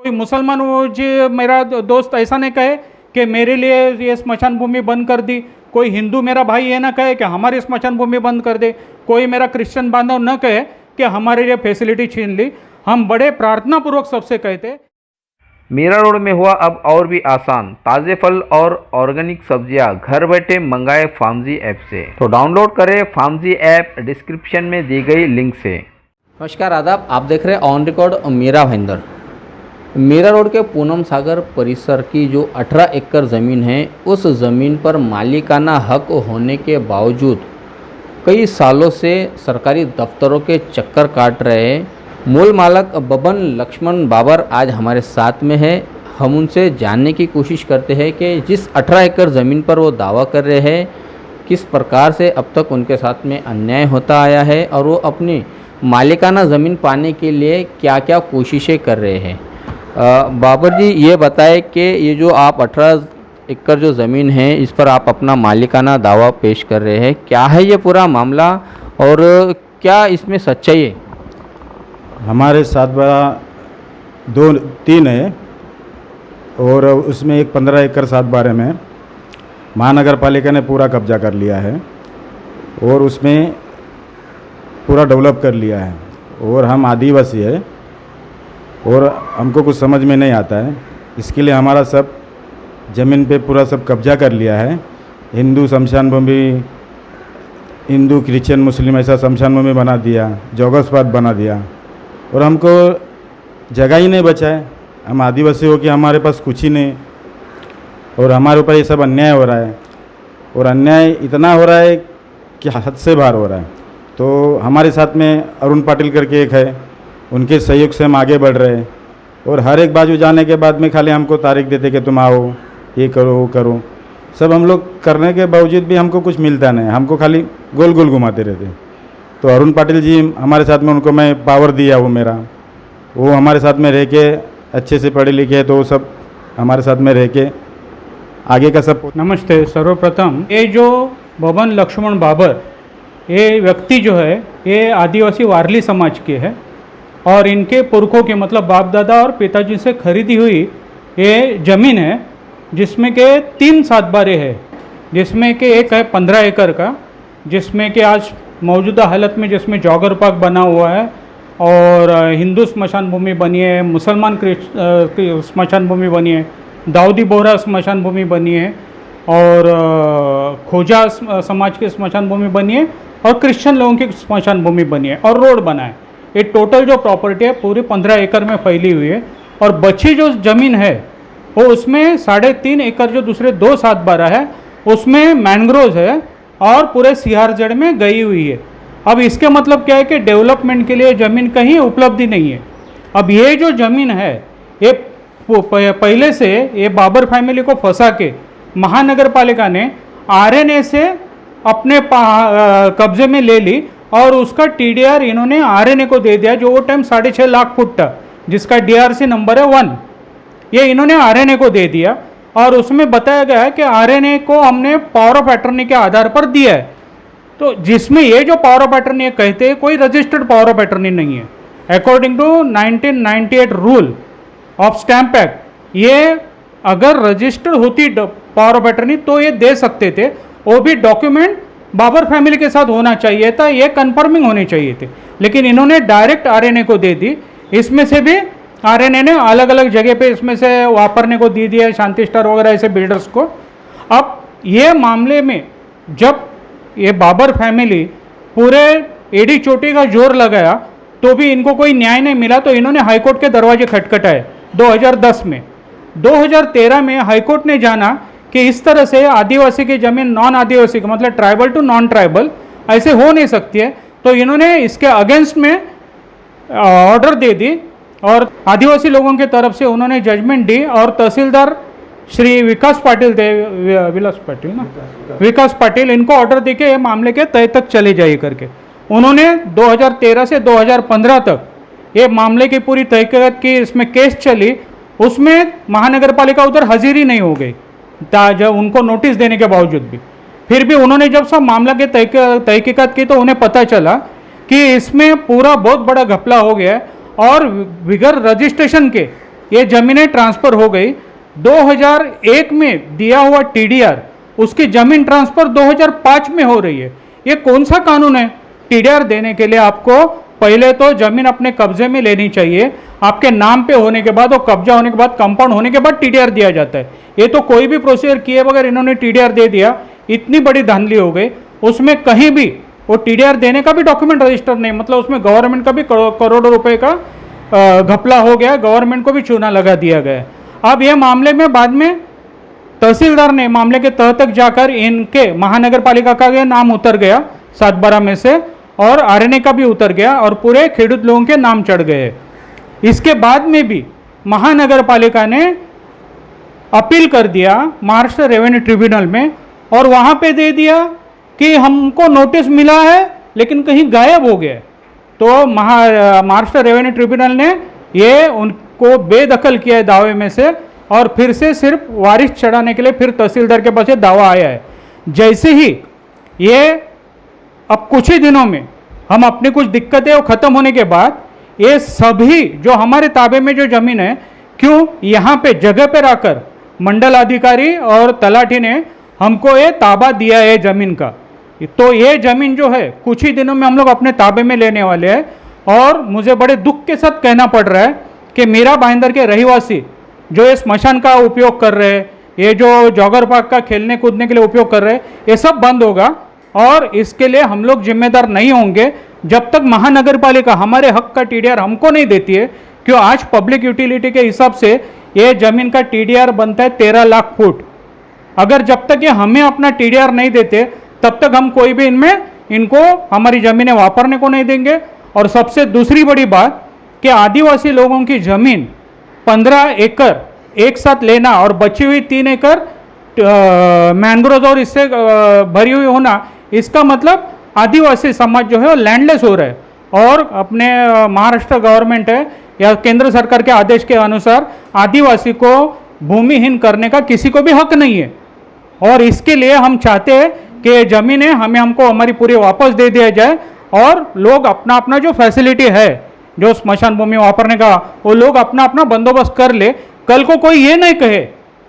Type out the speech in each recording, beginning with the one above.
कोई मुसलमान वो जी मेरा दोस्त ऐसा नहीं कहे कि मेरे लिए ये स्मशान भूमि बंद कर दी, कोई हिंदू मेरा भाई ये ना कहे कि हमारी स्मशान भूमि बंद कर दे, कोई मेरा क्रिश्चियन बांधव न कहे कि हमारे लिए फैसिलिटी छीन ली। हम बड़े प्रार्थनापूर्वक सबसे कहते। मीरा रोड में हुआ अब और भी आसान, ताज़े फल और ऑर्गेनिक सब्जियां घर बैठे मंगाए फार्मजी ऐप से। तो डाउनलोड करें फार्मजी ऐप डिस्क्रिप्शन में दी गई लिंक से। नमस्कार आदाब, आप देख रहे हैं on record Mira Bhayandar. Mira road के पूनम सागर परिसर की जो 18 एकड़ ज़मीन है, उस ज़मीन पर मालिकाना हक होने के बावजूद कई सालों से सरकारी दफ्तरों के चक्कर काट रहे हैं मूल मालक बबन लक्ष्मण बाबर आज हमारे साथ में है। हम उनसे जानने की कोशिश करते हैं कि जिस 18 एकड़ ज़मीन पर वो दावा कर रहे हैं, किस प्रकार से अब तक उनके साथ में अन्याय होता आया है और वो अपनी मालिकाना ज़मीन पाने के लिए क्या क्या कोशिशें कर रहे हैं। बाबर जी, ये बताएं कि ये जो आप 18 एकड़ जो ज़मीन है, इस पर आप अपना मालिकाना दावा पेश कर रहे हैं, क्या है ये पूरा मामला और क्या इसमें सच्चाई है? हमारे 7/12 है और उसमें एक 15 एकड़ 7/12 में महानगर पालिका ने पूरा कब्जा कर लिया है और उसमें पूरा डेवलप कर लिया है। और हम आदिवासी है और हमको कुछ समझ में नहीं आता है, इसके लिए हमारा सब ज़मीन पे पूरा सब कब्जा कर लिया है। हिंदू शमशान भूमि, हिंदू क्रिश्चियन मुस्लिम ऐसा शमशान भूमि बना दिया, जोगसपात बना दिया और हमको जगह ही नहीं बचा है। हम आदिवासी हो कि हमारे पास कुछ ही नहीं और हमारे ऊपर ये सब अन्याय हो रहा है और अन्याय इतना हो रहा है कि हद से बाहर हो रहा है। तो हमारे साथ में अरुण पाटिल करके एक है, उनके सहयोग से हम आगे बढ़ रहे हैं और हर एक बाजू जाने के बाद में खाली हमको तारीख देते कि तुम आओ, ये करो, वो करो। सब हम लोग करने के बावजूद भी हमको कुछ मिलता नहीं, हमको खाली गोल गोल घुमाते रहते। तो अरुण पाटिल जी हमारे साथ में, उनको मैं पावर दिया, वो हमारे साथ में रह के अच्छे से पढ़े लिखे, तो वो सब हमारे साथ में रह के आगे का सब। नमस्ते। सर्वप्रथम ये जो बबन लक्ष्मण बाबर ये व्यक्ति जो है, ये आदिवासी वारली समाज के है और इनके पुरखों के मतलब बाप दादा और पिताजी से खरीदी हुई ये ज़मीन है, जिसमें के 3 7/12 है, जिसमें कि एक है 15 एकड़ का, जिसमें कि आज मौजूदा हालत में जिसमें जॉगर पार्क बना हुआ है और हिंदू स्मशान भूमि बनी है, मुसलमान स्मशान भूमि बनी है, दाऊदी बोहरा स्मशान भूमि बनी है और खोजा समाज की स्मशान भूमि बनी है और क्रिश्चियन लोगों की स्मशान भूमि बनी है और रोड बना है। ये टोटल जो प्रॉपर्टी है पूरी 15 एकड़ में फैली हुई है और बची जो ज़मीन है वो उसमें 3.5 एकड़ जो दूसरे 2 7/12 है उसमें मैंग्रोव है और पूरे CRZ में गई हुई है। अब इसके मतलब क्या है कि डेवलपमेंट के लिए ज़मीन कहीं उपलब्धि नहीं है। अब ये जो ज़मीन है ये पहले से ये बाबर फैमिली को फंसा के महानगर पालिका ने RNA से अपने कब्जे में ले ली और उसका TDR इन्होंने RNA को दे दिया, जो वो टाइम 6.5 लाख फुट था, जिसका DRC नंबर है 1। ये इन्होंने RNA को दे दिया और उसमें बताया गया है कि RNA को हमने पावर ऑफ अटर्नी के आधार पर दिया है। तो जिसमें ये जो पावर ऑफ अटर्नी कहते हैं, कोई रजिस्टर्ड पावर ऑफ अटर्नी नहीं है। According to 1998 rule of stamp act, ये अगर रजिस्टर्ड होती पावर ऑफ अटर्नी तो ये दे सकते थे, वो भी डॉक्यूमेंट बाबर फैमिली के साथ होना चाहिए था, ये कन्फर्मिंग होने चाहिए थे, लेकिन इन्होंने डायरेक्ट RNA को दे दी। इसमें से भी RNA ने अलग अलग जगह पे इसमें से वापरने को दी दिया, शांति स्टार वगैरह ऐसे बिल्डर्स को। अब ये मामले में जब ये बाबर फैमिली पूरे एड़ी चोटी का जोर लगाया तो भी इनको कोई न्याय नहीं मिला, तो इन्होंने हाईकोर्ट के दरवाजे खटखटाए 2010 में। 2013 में हाईकोर्ट ने जाना कि इस तरह से आदिवासी की ज़मीन नॉन आदिवासी का मतलब ट्राइबल टू नॉन ट्राइबल ऐसे हो नहीं सकती है, तो इन्होंने इसके अगेंस्ट में ऑर्डर दे दी और आदिवासी लोगों की तरफ से उन्होंने जजमेंट दी और तहसीलदार श्री विकास पाटिल थे, विकास पाटिल, इनको ऑर्डर दे के मामले के तय तक चले जाइए करके। उन्होंने 2013 से 2015 तक ये मामले की पूरी तहकीकात की, इसमें केस चली, उसमें महानगर पालिका उधर हाजिरी नहीं हो गई जब उनको नोटिस देने के बावजूद भी। फिर भी उन्होंने जब सब मामला की तहकीकात की तो उन्हें पता चला कि इसमें पूरा बहुत बड़ा घपला हो गया और बिगर रजिस्ट्रेशन के ये ज़मीनें ट्रांसफ़र हो गई। 2001 में दिया हुआ टीडीआर, उसकी ज़मीन ट्रांसफ़र 2005 में हो रही है। ये कौन सा कानून है? टीडीआर देने के लिए आपको पहले तो ज़मीन अपने कब्जे में लेनी चाहिए, आपके नाम पे होने के बाद और कब्जा होने के बाद, कंपाउंड होने के बाद टीडीआर दिया जाता है। ये तो कोई भी प्रोसीजर किए बगैर इन्होंने टीडीआर दे दिया, इतनी बड़ी धांधली हो गई। उसमें कहीं भी वो टीडीआर देने का भी डॉक्यूमेंट रजिस्टर नहीं, मतलब उसमें गवर्नमेंट का भी करोड़ों रुपए का घपला हो गया, गवर्नमेंट को भी चूना लगा दिया गया। अब ये मामले में बाद में तहसीलदार ने मामले के तह तक जाकर इनके महानगर पालिका का ये नाम उतर गया 7/12 में से, और आरएनए का भी उतर गया और पूरे खेडूत लोगों के नाम चढ़ गए। इसके बाद में भी महानगर पालिका ने अपील कर दिया महाराष्ट्र रेवेन्यू ट्रिब्यूनल में, और वहाँ पे दे दिया कि हमको नोटिस मिला है लेकिन कहीं गायब हो गया। तो महाराष्ट्र रेवेन्यू ट्रिब्यूनल ने ये उनको बेदखल किया है दावे में से, और फिर से सिर्फ वारिस चढ़ाने के लिए फिर तहसीलदार के पास ये दावा आया है। जैसे ही ये अब कुछ ही दिनों में हम अपनी कुछ दिक्कतें वो ख़त्म होने के बाद ये सभी जो हमारे ताबे में जो ज़मीन है, क्यों यहाँ पे जगह पर आकर मंडल अधिकारी और तलाठी ने हमको ये ताबा दिया है ज़मीन का, तो ये ज़मीन जो है कुछ ही दिनों में हम लोग अपने ताबे में लेने वाले हैं। और मुझे बड़े दुख के साथ कहना पड़ रहा है कि मीरा भाईंदर के रहवासी जो ये स्मशान का उपयोग कर रहे हैं, ये जो जॉगर पार्क का खेलने कूदने के लिए उपयोग कर रहे हैं, ये सब बंद होगा। और इसके लिए हम लोग जिम्मेदार नहीं होंगे जब तक महानगर पालिका हमारे हक का टीडीआर हमको नहीं देती है। क्यों आज पब्लिक यूटिलिटी के हिसाब से ये ज़मीन का टीडीआर बनता है 13 लाख फुट। अगर जब तक ये हमें अपना टीडीआर नहीं देते तब तक हम कोई भी इनको हमारी ज़मीनें वापरने को नहीं देंगे। और सबसे दूसरी बड़ी बात कि आदिवासी लोगों की ज़मीन 15 एकड़ एक साथ लेना और बची हुई 3 एकड़ मैंग्रोव और इससे भरी हुई होना, इसका मतलब आदिवासी समाज जो है वो लैंडलेस हो रहा है। और अपने महाराष्ट्र गवर्नमेंट है या केंद्र सरकार के आदेश के अनुसार आदिवासी को भूमिहीन करने का किसी को भी हक नहीं है। और इसके लिए हम चाहते हैं कि ज़मीनें हमको हमारी पूरी वापस दे दिया जाए, और लोग अपना अपना जो फैसिलिटी है जो स्मशान भूमि वापरने का, वो लोग अपना अपना बंदोबस्त कर ले। कल को कोई ये नहीं कहे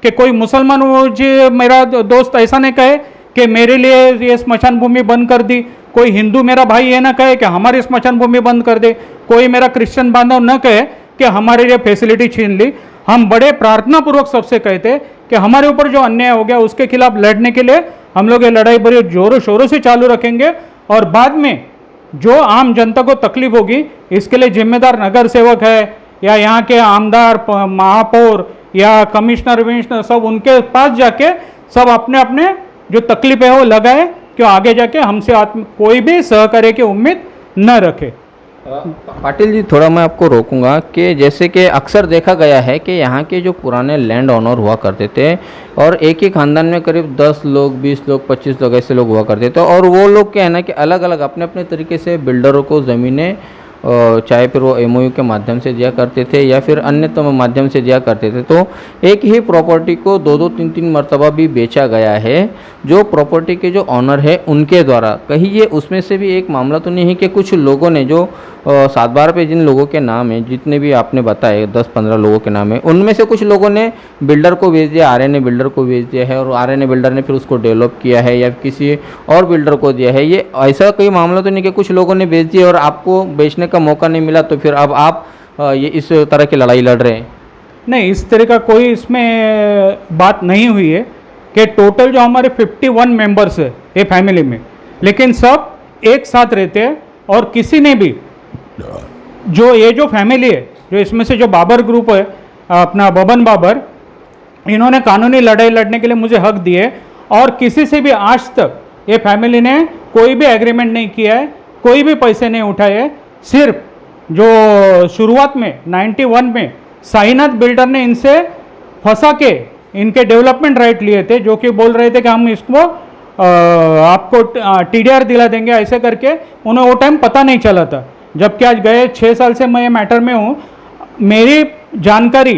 कि कोई मुसलमान जी मेरा दोस्त ऐसा नहीं कहे कि मेरे लिए ये स्मशान भूमि बंद कर दी, कोई हिंदू मेरा भाई ये ना कहे कि हमारी स्मशान भूमि बंद कर दे, कोई मेरा क्रिश्चियन बांधव न कहे कि हमारे लिए फैसिलिटी छीन ली। हम बड़े प्रार्थनापूर्वक सबसे कहते कि हमारे ऊपर जो अन्याय हो गया उसके खिलाफ लड़ने के लिए हम लोग ये लड़ाई बड़े जोरों शोरों से चालू रखेंगे। और बाद में जो आम जनता को तकलीफ होगी इसके लिए जिम्मेदार नगर सेवक है या यहाँ के आमदार, महापौर या कमिश्नर विमिश्नर, सब उनके पास जाके सब अपने अपने जो तकलीफ है वो लगाए, क्यों आगे जाके हमसे कोई भी सहकार्य की उम्मीद न रखे। पाटिल जी, थोड़ा मैं आपको रोकूंगा कि जैसे कि अक्सर देखा गया है कि यहाँ के जो पुराने लैंड ओनर हुआ करते थे, और एक ही खानदान में करीब 10 लोग, 20 लोग, 25 लोग ऐसे लोग हुआ करते थे, और वो लोग क्या है ना कि अलग अलग अपने अपने तरीके से बिल्डरों को ज़मीनें चाहे फिर वो एमओयू के माध्यम से दिया करते थे या फिर अन्य माध्यम से दिया करते थे। तो एक ही प्रॉपर्टी को 2-2, 3-3 मरतबा भी बेचा गया है जो प्रॉपर्टी के जो ऑनर है उनके द्वारा। कहीं ये उसमें से भी एक मामला तो नहीं है कि कुछ लोगों ने जो 7/12 पे जिन लोगों के नाम हैं, जितने भी आपने बताए 10-15 लोगों के नाम है, उनमें से कुछ लोगों ने बिल्डर को बेच दिया, आरएनए बिल्डर को बेच दिया है, और आरएनए बिल्डर ने फिर उसको डेवलप किया है या किसी और बिल्डर को दिया है। ये ऐसा कोई मामला तो नहीं कि कुछ लोगों ने बेच दिया और आपको बेचने का मौका नहीं मिला तो फिर अब आप ये इस तरह की लड़ाई लड़ रहे हैं? नहीं, इस तरह का कोई इसमें बात नहीं हुई है कि टोटल जो हमारे 51 मेंबर्स है ये फैमिली में, लेकिन सब एक साथ रहते हैं। और किसी ने भी जो ये जो फैमिली है, जो इसमें से जो बाबर ग्रुप है, अपना बबन बाबर, इन्होंने कानूनी लड़ाई लड़ने के लिए मुझे हक दिए, और किसी से भी आज तक ये फैमिली ने कोई भी एग्रीमेंट नहीं किया है, कोई भी पैसे नहीं उठाए। सिर्फ जो शुरुआत में 91 में साईनाथ बिल्डर ने इनसे फंसा के इनके डेवलपमेंट राइट लिए थे, जो कि बोल रहे थे कि हम इसको आपको टीडीआर दिला देंगे, ऐसे करके उन्हें वो टाइम पता नहीं चला था। जबकि आज गए 6 साल से मैं ये मैटर में हूँ, मेरी जानकारी,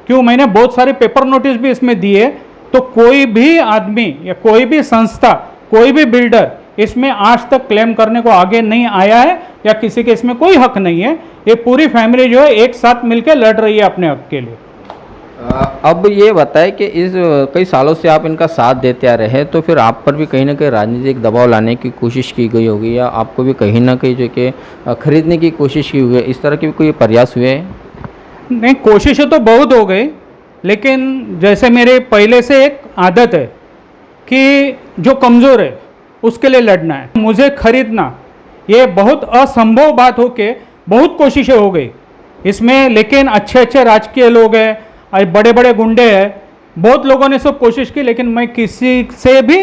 क्यों मैंने बहुत सारे पेपर नोटिस भी इसमें दिए, तो कोई भी आदमी या कोई भी संस्था, कोई भी बिल्डर इसमें आज तक क्लेम करने को आगे नहीं आया है या किसी के इसमें कोई हक नहीं है। ये पूरी फैमिली जो है एक साथ मिलकर लड़ रही है अपने हक के लिए। अब ये बताएं कि इस कई सालों से आप इनका साथ देते आ रहे हैं, तो फिर आप पर भी कहीं ना कहीं राजनीतिक दबाव लाने की कोशिश की गई होगी, या आपको भी कहीं ना कहीं जो कि खरीदने की कोशिश की हुई है, इस तरह के भी कोई प्रयास हुए हैं? नहीं, कोशिशें तो बहुत हो गई, लेकिन जैसे मेरे पहले से एक आदत है कि जो कमज़ोर है उसके लिए लड़ना है, मुझे खरीदना ये बहुत असंभव बात हो के बहुत कोशिशें हो गई इसमें, लेकिन अच्छे अच्छे राजकीय लोग हैं, बड़े बड़े गुंडे हैं, बहुत लोगों ने सब कोशिश की, लेकिन मैं किसी से भी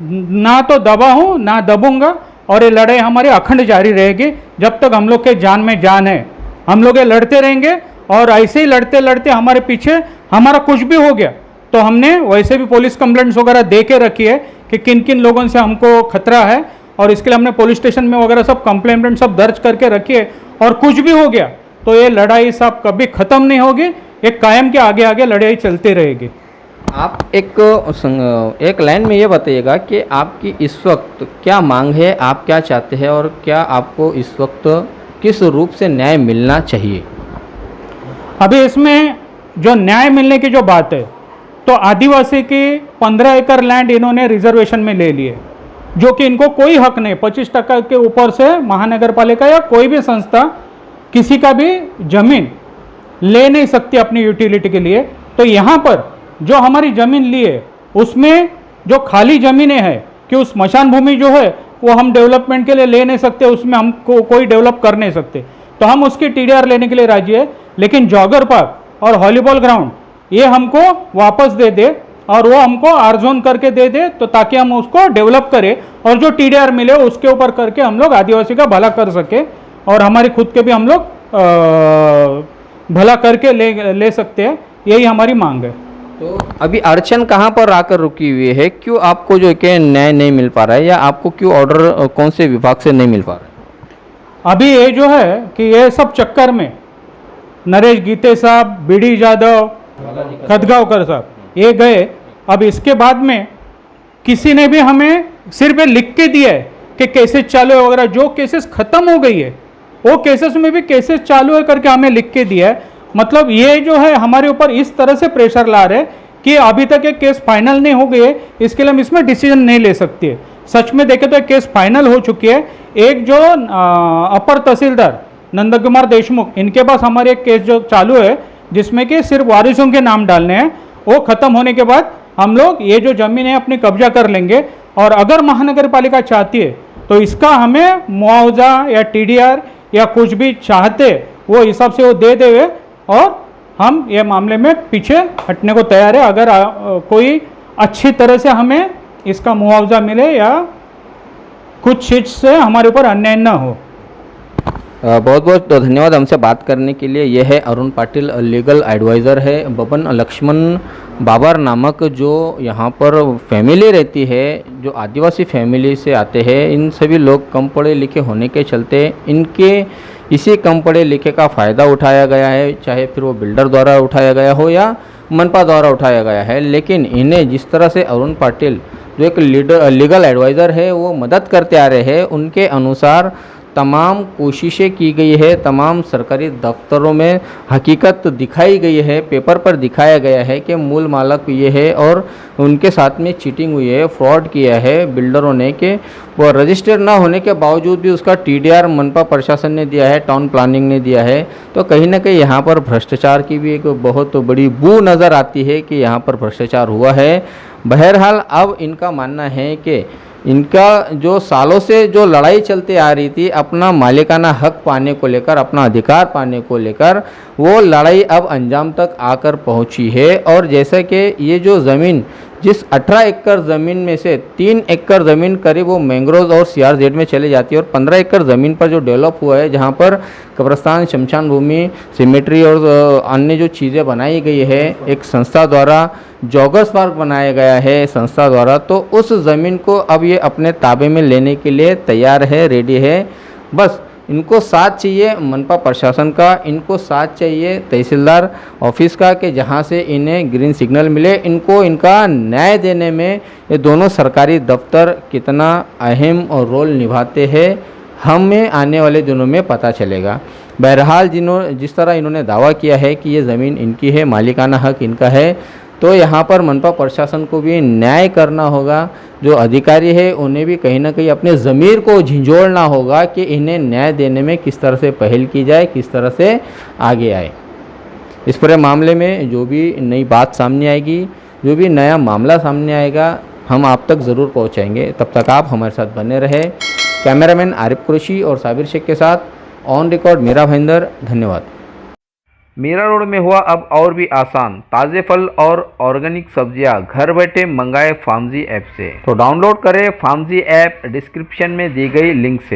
ना तो दबा हूँ ना दबूंगा, और ये लड़ाई हमारी अखंड जारी रहेगी जब तक हम लोग के जान में जान है। हम लोग ये लड़ते रहेंगे, और ऐसे ही लड़ते लड़ते हमारे पीछे हमारा कुछ भी हो गया तो हमने वैसे भी पुलिस कंप्लेंट्स वगैरह दे के रखी है कि किन किन लोगों से हमको खतरा है, और इसके लिए हमने पुलिस स्टेशन में वगैरह सब कंप्लेंट सब दर्ज करके रखी है। और कुछ भी हो गया तो ये लड़ाई सब कभी ख़त्म नहीं होगी, एक कायम के आगे आगे लड़ाई चलती रहेगी। आप एक लाइन में ये बताइएगा कि आपकी इस वक्त क्या मांग है, आप क्या चाहते हैं, और क्या आपको इस वक्त किस रूप से न्याय मिलना चाहिए? अभी इसमें जो न्याय मिलने की जो बात है, तो आदिवासी की 15 एकड़ लैंड इन्होंने रिजर्वेशन में ले लिए, जो कि इनको कोई हक नहीं, 25% के ऊपर से महानगर पालिका या कोई भी संस्था किसी का भी जमीन ले नहीं सकती अपनी यूटिलिटी के लिए। तो यहाँ पर जो हमारी ज़मीन ली है उसमें जो खाली ज़मीनें हैं कि उस स्मशान भूमि जो है वो हम डेवलपमेंट के लिए ले नहीं सकते, उसमें हमको कोई डेवलप कर नहीं सकते, तो हम उसकी TDR लेने के लिए राजी है, लेकिन जॉगर पार्क और वॉलीबॉल ग्राउंड ये हमको वापस दे दे, और वो हमको आर जोन करके दे दे, तो ताकि हम उसको डेवलप करें और जो TDR मिले उसके ऊपर करके हम लोग आदिवासी का भला कर सके, और हमारी खुद के भी हम लोग भला करके ले सकते हैं, यही हमारी मांग है। तो अभी अड़चन कहाँ पर आकर रुकी हुई है? क्यों आपको जो कि न्याय नहीं मिल पा रहा है, या आपको क्यों ऑर्डर कौन से विभाग से नहीं मिल पा रहा है? अभी ये जो है कि ये सब चक्कर में नरेश गीते साहब, BD जाधव, खदगांवकर साहब ये गए, अब इसके बाद में किसी ने भी हमें सिर्फ लिख के दिया है कि केसेस चालू है वगैरह, जो केसेस ख़त्म हो गई है वो केसेस में भी केसेस चालू है करके हमें लिख के दिया है। मतलब ये जो है हमारे ऊपर इस तरह से प्रेशर ला रहे कि अभी तक ये केस फाइनल नहीं हो गई है, इसके लिए हम इसमें डिसीजन नहीं ले सकते है। सच में देखें तो केस फाइनल हो चुकी है। एक जो अपर तहसीलदार नंद कुमार देशमुख, इनके पास हमारे एक केस जो चालू है जिसमें कि सिर्फ वारिसों के नाम डालने हैं, वो ख़त्म होने के बाद हम लोग ये जो ज़मीन है अपनी कब्जा कर लेंगे, और अगर महानगर पालिका चाहती है तो इसका हमें मुआवजा या TDR या कुछ भी चाहते वो हिसाब से वो दे देवे, और हम ये मामले में पीछे हटने को तैयार है अगर कोई अच्छी तरह से हमें इसका मुआवजा मिले या कुछ चीज़ से हमारे ऊपर अन्याय न हो। बहुत बहुत धन्यवाद हमसे बात करने के लिए। यह है अरुण पाटिल, लीगल एडवाइज़र है। बबन लक्ष्मण बाबर नामक जो यहाँ पर फैमिली रहती है, जो आदिवासी फैमिली से आते हैं, इन सभी लोग कम पढ़े लिखे होने के चलते इनके इसी कम पढ़े लिखे का फ़ायदा उठाया गया है, चाहे फिर वो बिल्डर द्वारा उठाया गया हो या मनपा द्वारा उठाया गया है। लेकिन इन्हें जिस तरह से अरुण पाटिल जो एक लीगल एडवाइज़र है वो मदद करते आ रहे हैं, उनके अनुसार तमाम कोशिशें की गई है, तमाम सरकारी दफ्तरों में हकीकत दिखाई गई है, पेपर पर दिखाया गया है कि मूल मालक ये है और उनके साथ में चीटिंग हुई है, फ्रॉड किया है बिल्डरों ने, कि वो रजिस्टर ना होने के बावजूद भी उसका TDR मनपा प्रशासन ने दिया है, टाउन प्लानिंग ने दिया है। तो कहीं ना कहीं यहाँ पर भ्रष्टाचार की भी एक बहुत बड़ी बू नज़र आती है कि यहाँ पर भ्रष्टाचार हुआ है। बहरहाल अब इनका मानना है कि इनका जो सालों से जो लड़ाई चलती आ रही थी अपना मालिकाना हक पाने को लेकर, अपना अधिकार पाने को लेकर, वो लड़ाई अब अंजाम तक आकर पहुंची है। और जैसे कि ये जो ज़मीन, जिस 18 एकड़ ज़मीन में से 3 एकड़ ज़मीन करीब वो मैंग्रोव और CRZ में चली जाती है, और 15 एकड़ ज़मीन पर जो डेवलप हुआ है, जहाँ पर कब्रस्तान, शमशान भूमि, सिमेट्री और अन्य जो चीज़ें बनाई गई है एक संस्था द्वारा, जॉगर्स पार्क बनाया गया है संस्था द्वारा, तो उस ज़मीन को अब ये अपने ताबे में लेने के लिए तैयार है, रेडी है। बस इनको साथ चाहिए मनपा प्रशासन का, इनको साथ चाहिए तहसीलदार ऑफिस का, कि जहां से इन्हें ग्रीन सिग्नल मिले। इनको इनका न्याय देने में ये दोनों सरकारी दफ्तर कितना अहम और रोल निभाते हैं हमें आने वाले दिनों में पता चलेगा। बहरहाल जिस तरह इन्होंने दावा किया है कि ये ज़मीन इनकी है, मालिकाना हक इनका है, तो यहाँ पर मनपा प्रशासन को भी न्याय करना होगा। जो अधिकारी है उन्हें भी कहीं ना कहीं अपने ज़मीर को झिंझोड़ना होगा कि इन्हें न्याय देने में किस तरह से पहल की जाए, किस तरह से आगे आए। इस पूरे मामले में जो भी नई बात सामने आएगी, जो भी नया मामला सामने आएगा, हम आप तक ज़रूर पहुँचाएंगे। तब तक आप हमारे साथ बने रहे। कैमरामैन आरिफ कुरैशी और साबिर शेख के साथ ऑन रिकॉर्ड मीरा भाईंदर। धन्यवाद। मीरा रोड में हुआ अब और भी आसान, ताज़े फल और ऑर्गेनिक सब्जियां घर बैठे मंगाए फार्मजी ऐप से। तो डाउनलोड करें फार्मजी ऐप डिस्क्रिप्शन में दी गई लिंक से।